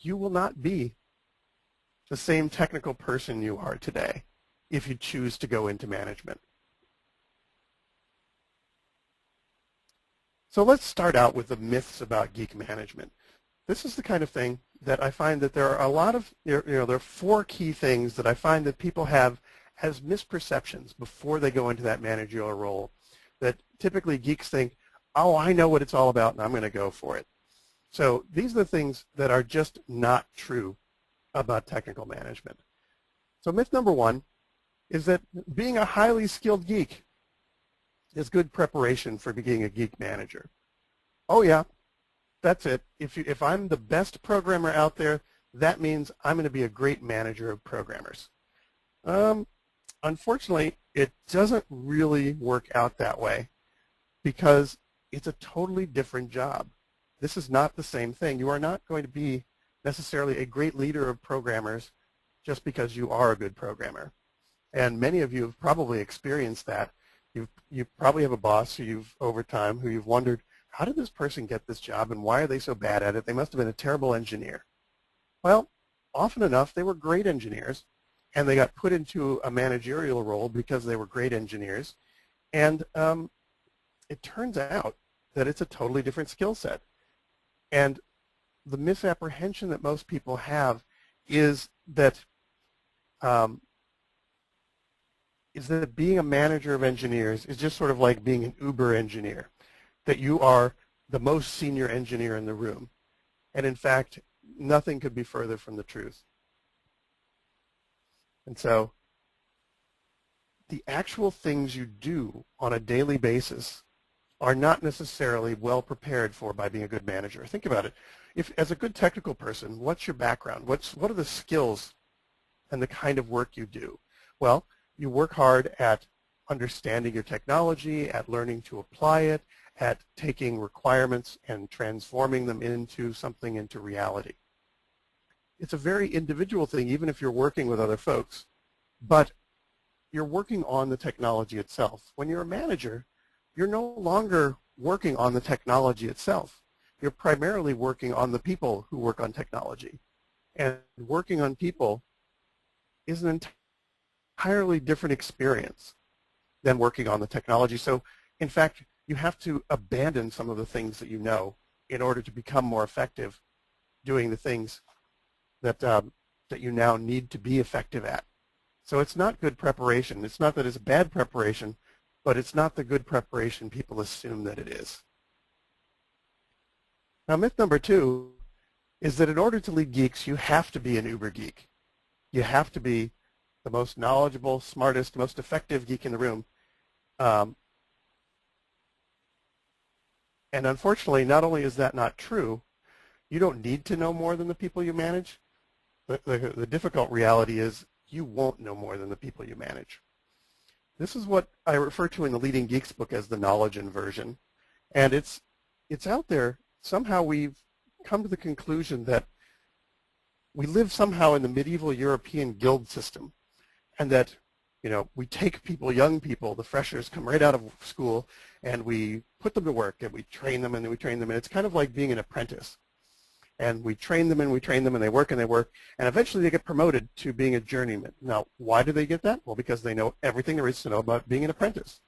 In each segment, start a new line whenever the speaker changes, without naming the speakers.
you will not be the same technical person you are today if you choose to go into management. So let's start out with the myths about geek management. This is the kind of thing that I find that there are a lot of, there are 4 key things that I find that people have as misperceptions before they go into that managerial role, that typically geeks think, oh, I know what it's all about and I'm going to go for it. So these are the things that are just not true about technical management. So myth number 1 is that being a highly skilled geek is good preparation for being a geek manager. Oh yeah, that's it. If I'm the best programmer out there, that means I'm going to be a great manager of programmers. Unfortunately, it doesn't really work out that way because it's a totally different job. This is not the same thing. You are not going to be necessarily a great leader of programmers just because you are a good programmer. And many of you have probably experienced that. You probably have a boss who over time who you've wondered, how did this person get this job and why are they so bad at it? They must have been a terrible engineer. Well, often enough, they were great engineers, and they got put into a managerial role because they were great engineers. And it turns out that it's a totally different skill set. And the misapprehension that most people have is that being a manager of engineers is just sort of like being an Uber engineer, that you are the most senior engineer in the room. And in fact, nothing could be further from the truth. And so the actual things you do on a daily basis are not necessarily well prepared for by being a good manager. Think about it. If, as a good technical person, what's your background? What are the skills and the kind of work you do? Well, you work hard at understanding your technology, at learning to apply it, at taking requirements and transforming them into something, into reality. It's a very individual thing, even if you're working with other folks, but you're working on the technology itself. When you're a manager, you're no longer working on the technology itself. You're primarily working on the people who work on technology. And working on people is an entirely different experience than working on the technology. So, in fact, you have to abandon some of the things that you know in order to become more effective doing the things that, that you now need to be effective at. So it's not good preparation. It's not that it's bad preparation, but it's not the good preparation people assume that it is. Now, myth number 2 is that in order to lead geeks, you have to be an uber geek. You have to be the most knowledgeable, smartest, most effective geek in the room. And unfortunately, not only is that not true, you don't need to know more than the people you manage. The difficult reality is you won't know more than the people you manage. This is what I refer to in the Leading Geeks book as the knowledge inversion. And it's out there. Somehow we've come to the conclusion that we live somehow in the medieval European guild system, and that, you know, we take people, young people, the freshers come right out of school, and we put them to work, and we train them, and we train them, and it's kind of like being an apprentice. And we train them, and we train them, and they work, and eventually they get promoted to being a journeyman. Now, why do they get that? Well, because they know everything there is to know about being an apprentice.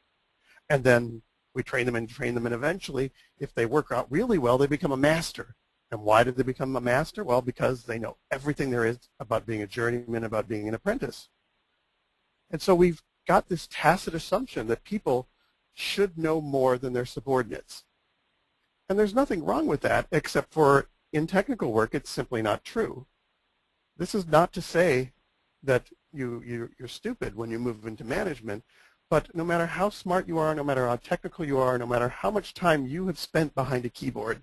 And then we train them, and eventually, if they work out really well, they become a master. And why did they become a master? Well, because they know everything there is about being a journeyman, about being an apprentice. And so we've got this tacit assumption that people should know more than their subordinates. And there's nothing wrong with that, except for in technical work, it's simply not true. This is not to say that you're stupid when you move into management, but no matter how smart you are, no matter how technical you are, no matter how much time you have spent behind a keyboard,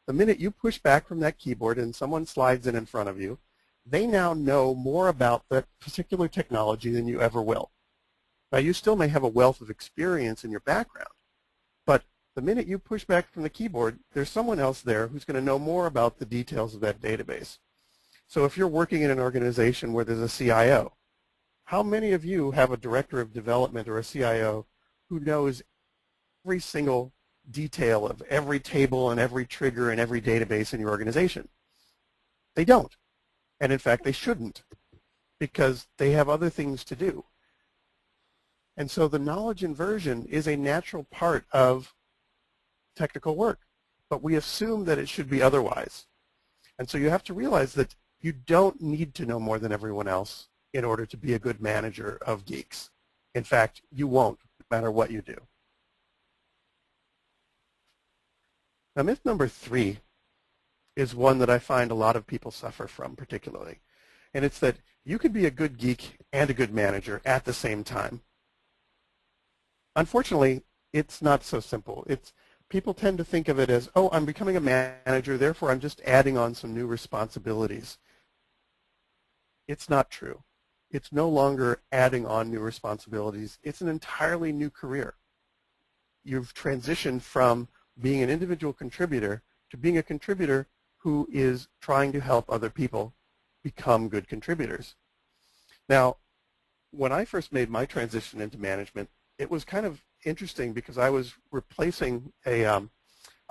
the minute you push back from that keyboard and someone slides in front of you, they now know more about that particular technology than you ever will. Now, you still may have a wealth of experience in your background, but the minute you push back from the keyboard, there's someone else there who's going to know more about the details of that database. So if you're working in an organization where there's a CIO, how many of you have a director of development or a CIO who knows every single detail of every table and every trigger and every database in your organization? They don't. And in fact, they shouldn't, because they have other things to do. And so the knowledge inversion is a natural part of technical work, but we assume that it should be otherwise. And so you have to realize that you don't need to know more than everyone else in order to be a good manager of Geeks. In fact, you won't, no matter what you do. Now, myth number 3 is one that I find a lot of people suffer from particularly. And it's that you could be a good geek and a good manager at the same time. Unfortunately, it's not so simple. People tend to think of it as, oh, I'm becoming a manager, therefore I'm just adding on some new responsibilities. It's not true. It's no longer adding on new responsibilities. It's an entirely new career. You've transitioned from being an individual contributor to being a contributor who is trying to help other people become good contributors. Now, when I first made my transition into management, it was kind of interesting because I was replacing a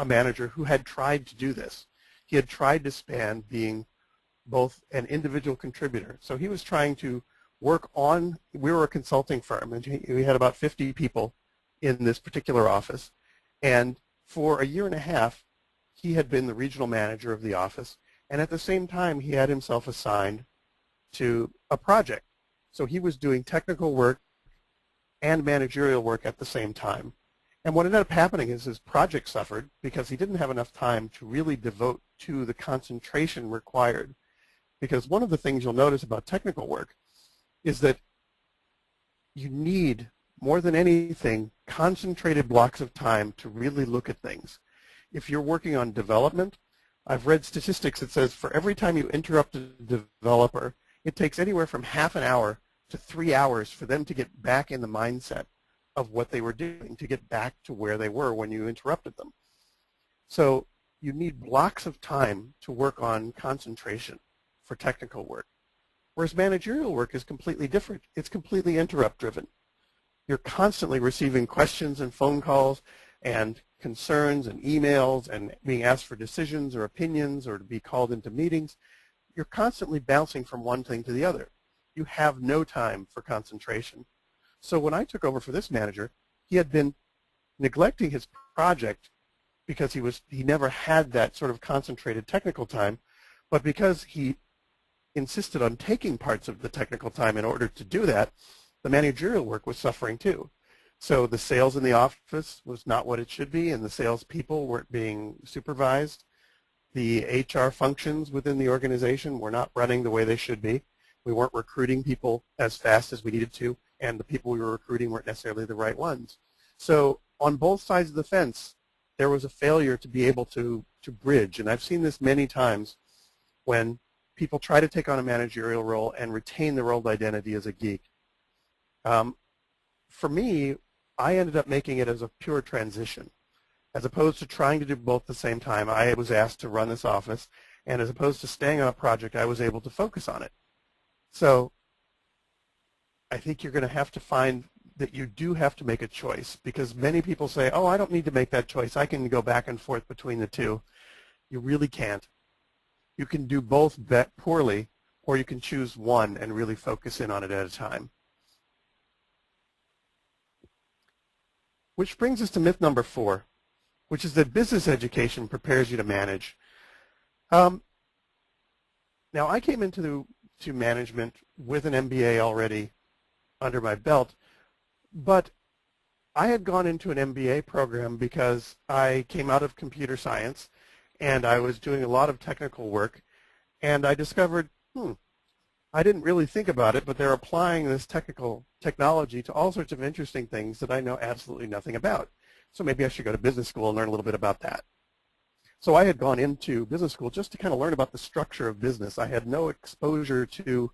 manager who had tried to do this. He had tried to span being both an individual contributor. So he was trying to work on, we were a consulting firm, and we had about 50 people in this particular office. And for a year and a half, he had been the regional manager of the office. And at the same time, he had himself assigned to a project. So he was doing technical work and managerial work at the same time. And what ended up happening is his project suffered because he didn't have enough time to really devote to the concentration required. Because one of the things you'll notice about technical work is that you need, more than anything, concentrated blocks of time to really look at things. If you're working on development, I've read statistics that says for every time you interrupt a developer, it takes anywhere from half an hour to 3 hours for them to get back in the mindset of what they were doing, to get back to where they were when you interrupted them. So you need blocks of time to work on concentration for technical work. Whereas managerial work is completely different. It's completely interrupt-driven. You're constantly receiving questions and phone calls and concerns and emails and being asked for decisions or opinions or to be called into meetings. You're constantly bouncing from one thing to the other. You have no time for concentration. So when I took over for this manager, he had been neglecting his project because he never had that sort of concentrated technical time, but because he insisted on taking parts of the technical time in order to do that, the managerial work was suffering too. So the sales in the office was not what it should be, and the salespeople weren't being supervised. The HR functions within the organization were not running the way they should be. We weren't recruiting people as fast as we needed to, and the people we were recruiting weren't necessarily the right ones. So on both sides of the fence, there was a failure to be able to bridge, and I've seen this many times when people try to take on a managerial role and retain the role identity as a geek. For me, I ended up making it as a pure transition. As opposed to trying to do both at the same time, I was asked to run this office, and as opposed to staying on a project, I was able to focus on it. So I think you're going to have to find that you do have to make a choice, because many people say, oh, I don't need to make that choice. I can go back and forth between the two. You really can't. You can do both poorly, or you can choose one and really focus in on it at a time. Which brings us to myth number 4, which is that business education prepares you to manage. Now, I came into management with an MBA already under my belt, but I had gone into an MBA program because I came out of computer science and I was doing a lot of technical work, and I discovered, I didn't really think about it, but they're applying this technology to all sorts of interesting things that I know absolutely nothing about. So maybe I should go to business school and learn a little bit about that. So I had gone into business school just to kind of learn about the structure of business. I had no exposure to,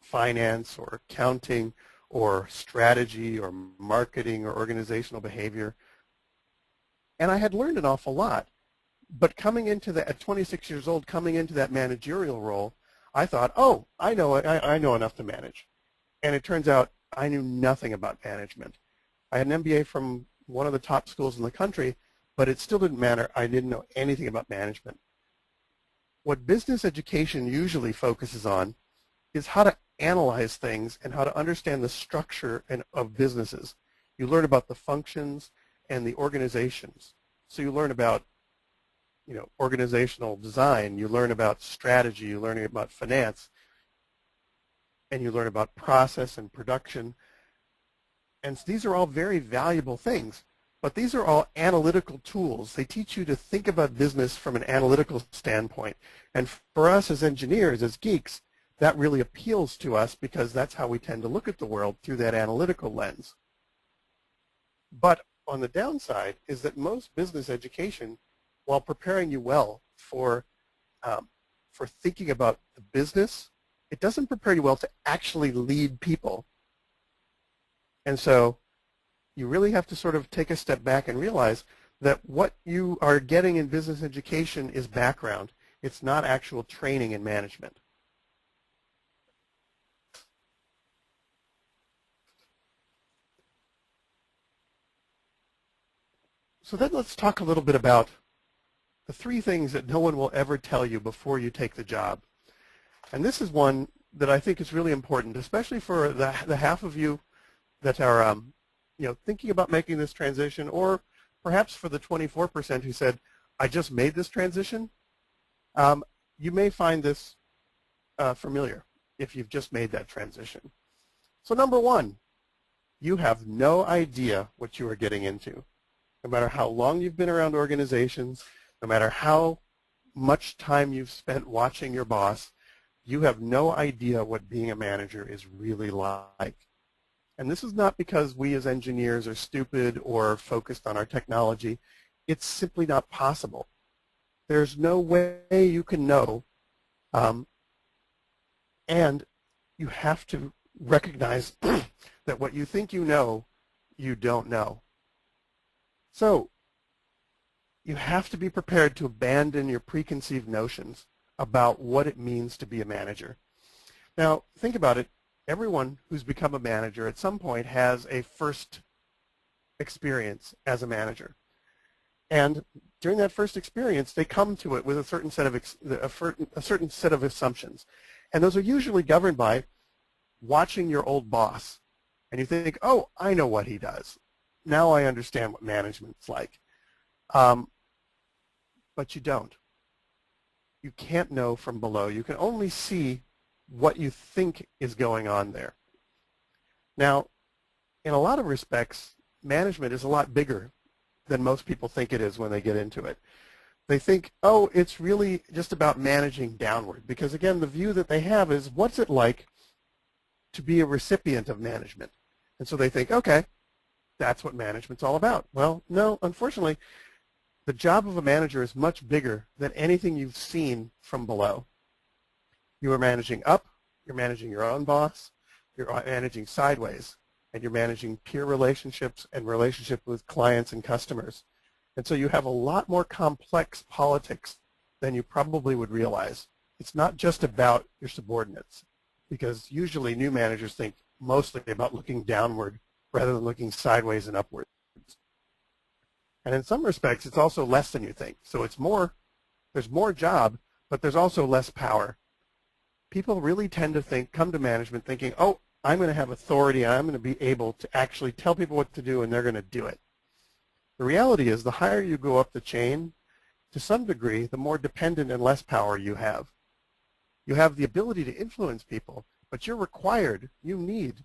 finance or accounting or strategy or marketing or organizational behavior. And I had learned an awful lot. But coming into that, at 26 years old, coming into that managerial role, I thought, oh, I know enough to manage. And it turns out I knew nothing about management. I had an MBA from one of the top schools in the country, but it still didn't matter. I didn't know anything about management. what business education usually focuses on is how to analyze things and how to understand the structure of businesses. You learn about the functions and the organizations. So you learn about, organizational design, you learn about strategy, you learn about finance, and you learn about process and production. And these are all very valuable things, but these are all analytical tools. They teach you to think about business from an analytical standpoint. And for us as engineers, as geeks, that really appeals to us because that's how we tend to look at the world, through that analytical lens. But on the downside is that most business education, while preparing you well for thinking about the business, it doesn't prepare you well to actually lead people. And so you really have to sort of take a step back and realize that what you are getting in business education is background. It's not actual training in management. So then let's talk a little bit about the 3 things that no one will ever tell you before you take the job. And this is one that I think is really important, especially for the half of you that are thinking about making this transition, or perhaps for the 24% who said, I just made this transition. You may find this familiar if you've just made that transition. So number 1, you have no idea what you are getting into. No matter how long you've been around organizations, no matter how much time you've spent watching your boss, you have no idea what being a manager is really like. And this is not because we as engineers are stupid or focused on our technology. It's simply not possible. There's no way you can know, and you have to recognize that what you think you know, you don't know. So you have to be prepared to abandon your preconceived notions about what it means to be a manager. Now, think about it. Everyone who's become a manager at some point has a first experience as a manager. And during that first experience, they come to it with a certain set of assumptions. And those are usually governed by watching your old boss. And you think, oh, I know what he does. Now I understand what management's like. But you don't. You can't know from below. You can only see what you think is going on there. Now, in a lot of respects, management is a lot bigger than most people think it is when they get into it. They think, oh, it's really just about managing downward, because again, the view that they have is, what's it like to be a recipient of management? And so they think, okay, that's what management's all about. Well, no, unfortunately, the job of a manager is much bigger than anything you've seen from below. You are managing up, you're managing your own boss, you're managing sideways, and you're managing peer relationships and relationship with clients and customers. And so you have a lot more complex politics than you probably would realize. It's not just about your subordinates, because usually new managers think mostly about looking downward rather than looking sideways and upwards. And in some respects, it's also less than you think. So it's more, there's more job, but there's also less power. People really tend to come to management thinking, oh, I'm going to have authority, and I'm going to be able to actually tell people what to do, and they're going to do it. The reality is, the higher you go up the chain, to some degree, the more dependent and less power you have. You have the ability to influence people, but you're required, you need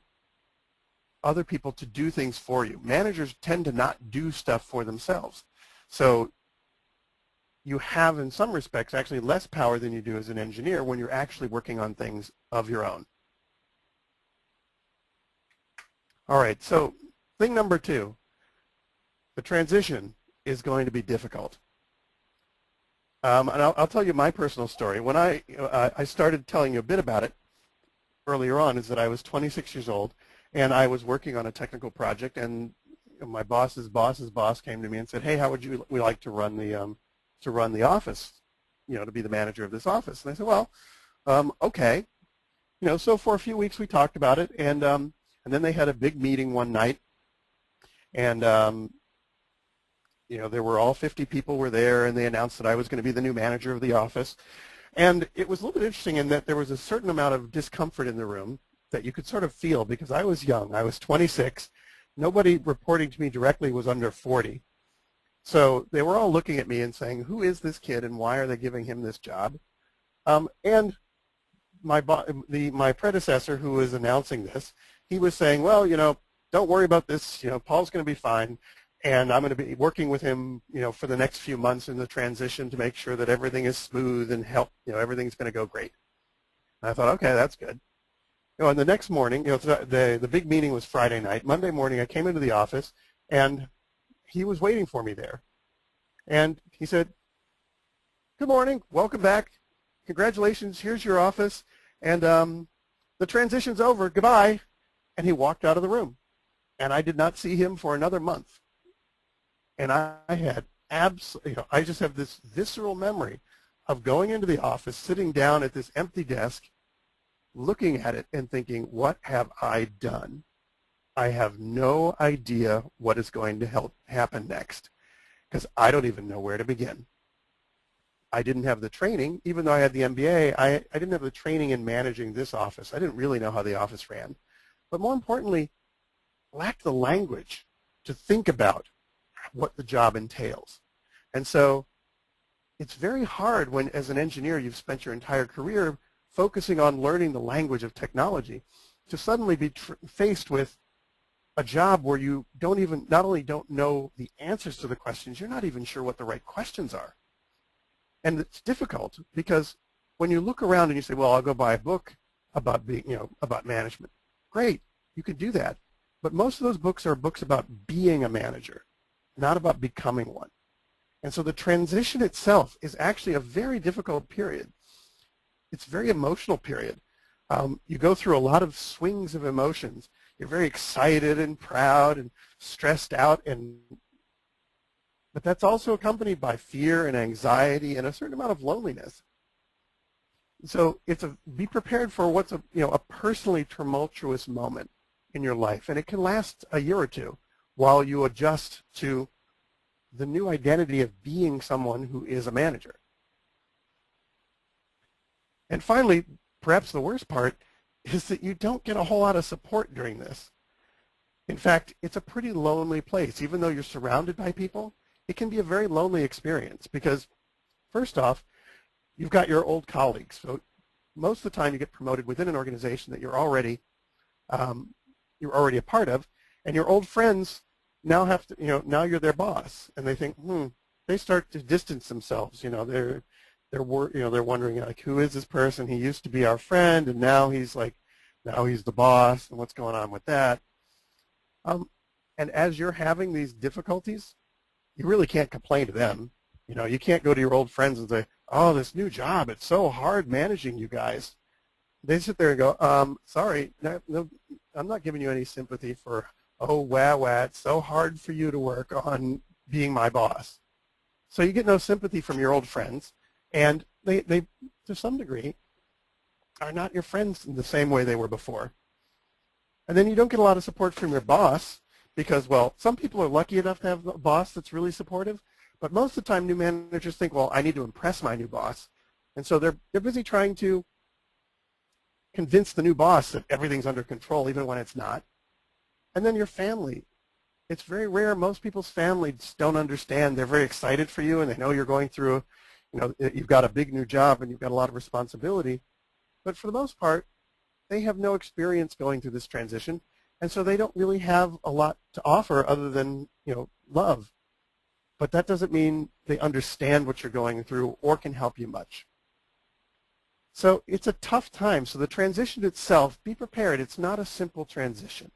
other people to do things for you. Managers tend to not do stuff for themselves. So you have, in some respects, actually less power than you do as an engineer when you're actually working on things of your own. All right, so thing number 2, the transition is going to be difficult. And I'll tell you my personal story. When I started telling you a bit about it earlier on, is that I was 26 years old, and I was working on a technical project, and my boss's boss came to me and said, hey, how would you like to run the office, to be the manager of this office? And I said, well, okay. So for a few weeks we talked about it, and then they had a big meeting one night, and there were all 50 people were there, and they announced that I was going to be the new manager of the office. And it was a little bit interesting in that there was a certain amount of discomfort in the room that you could sort of feel because I was young. I was 26. Nobody reporting to me directly was under 40. So they were all looking at me and saying, who is this kid and why are they giving him this job? And my predecessor who was announcing this, he was saying, well, don't worry about this. Paul's going to be fine. And I'm going to be working with him, for the next few months in the transition to make sure that everything is smooth and everything's going to go great. And I thought, okay, that's good. And the next morning, the big meeting was Friday night. Monday morning, I came into the office, and he was waiting for me there. And he said, good morning, welcome back. Congratulations, here's your office. And the transition's over, goodbye. And he walked out of the room. And I did not see him for another month. And I had I just have this visceral memory of going into the office, sitting down at this empty desk, looking at it and thinking, what have I done? I have no idea what is going to happen next because I don't even know where to begin. I didn't have the training, even though I had the MBA, I didn't have the training in managing this office. I didn't really know how the office ran. But more importantly, lacked the language to think about what the job entails. And so it's very hard when, as an engineer, you've spent your entire career focusing on learning the language of technology, to suddenly be faced with a job where you not only don't know the answers to the questions, you're not even sure what the right questions are. And it's difficult because when you look around and you say, well, I'll go buy a book about about management. Great, you could do that. But most of those books are books about being a manager, not about becoming one. And so the transition itself is actually a very difficult period. It's a very emotional period. You go through a lot of swings of emotions. You're very excited and proud and stressed out, but that's also accompanied by fear and anxiety and a certain amount of loneliness. So be prepared for what's a personally tumultuous moment in your life, and it can last a year or two while you adjust to the new identity of being someone who is a manager. And finally, perhaps the worst part is that you don't get a whole lot of support during this. In fact, it's a pretty lonely place. Even though you're surrounded by people, it can be a very lonely experience because, first off, you've got your old colleagues. So most of the time you get promoted within an organization that you're already a part of, and your old friends now have to, now you're their boss, and they think, they start to distance themselves. They're wondering, like, who is this person? He used to be our friend, and now he's the boss, and what's going on with that? And as you're having these difficulties, you really can't complain to them. You can't go to your old friends and say, oh, this new job, it's so hard managing you guys. They sit there and go, sorry, no, I'm not giving you any sympathy for, oh, wow, it's so hard for you to work on being my boss. So you get no sympathy from your old friends. And they, to some degree, are not your friends in the same way they were before. And then you don't get a lot of support from your boss because, well, some people are lucky enough to have a boss that's really supportive, but most of the time new managers think, well, I need to impress my new boss. And so they're busy trying to convince the new boss that everything's under control, even when it's not. And then your family. It's very rare. Most people's families don't understand. They're very excited for you, and they know you're going through you've got a big new job and you've got a lot of responsibility. But for the most part, they have no experience going through this transition, and so they don't really have a lot to offer other than, love. But that doesn't mean they understand what you're going through or can help you much. So it's a tough time. So the transition itself, be prepared. It's not a simple transition.